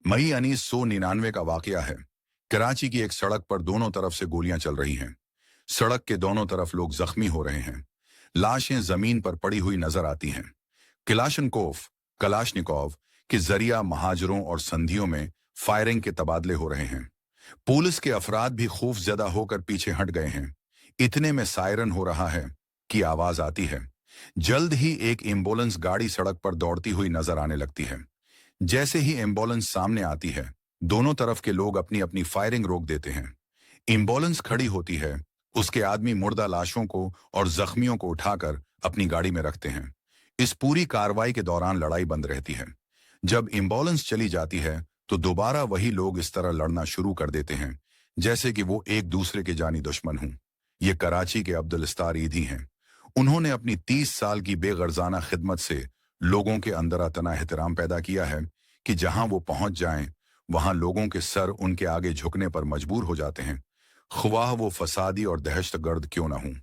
मई 1999 का वाकया है। कराची की एक सड़क पर दोनों तरफ से गोलियां चल रही हैं। सड़क के दोनों तरफ लोग जख्मी हो रहे हैं। लाशें जमीन पर पड़ी हुई नजर आती हैं। कलाशनिकोव के जरिया महाजरों और संधियों में फायरिंग के तबादले हो रहे हैं। पुलिस के अफराद भी खौफजदा होकर पीछे हट गए हैं। इतने में सायरन हो रहा है कि आवाज आती है। जल्द ही एक एम्बुलेंस गाड़ी सड़क पर दौड़ती हुई नजर आने लगती है। जैसे ही एम्बुलेंस सामने आती है, दोनों तरफ के लोग अपनी अपनी फायरिंग रोक देते हैं। एम्बुलेंस खड़ी होती है, उसके आदमी मुर्दा लाशों को और जख्मियों को उठाकर अपनी गाड़ी में रखते हैं। इस पूरी कार्रवाई के दौरान लड़ाई बंद रहती है। जब एम्बुलेंस चली जाती है तो दोबारा वही लोग इस तरह लड़ना शुरू कर देते हैं जैसे कि वो एक दूसरे के जानी दुश्मन हों। ये कराची के अब्दुल इस्तार ईदी हैं। उन्होंने अपनी 30 साल की बेगर्जाना खिदमत से लोगों के अंदर इतना एहतराम पैदा किया है कि जहां वो पहुंच जाएं, वहां लोगों के सर उनके आगे झुकने पर मजबूर हो जाते हैं, ख्वाह वो फसादी और दहशतगर्द क्यों ना हों।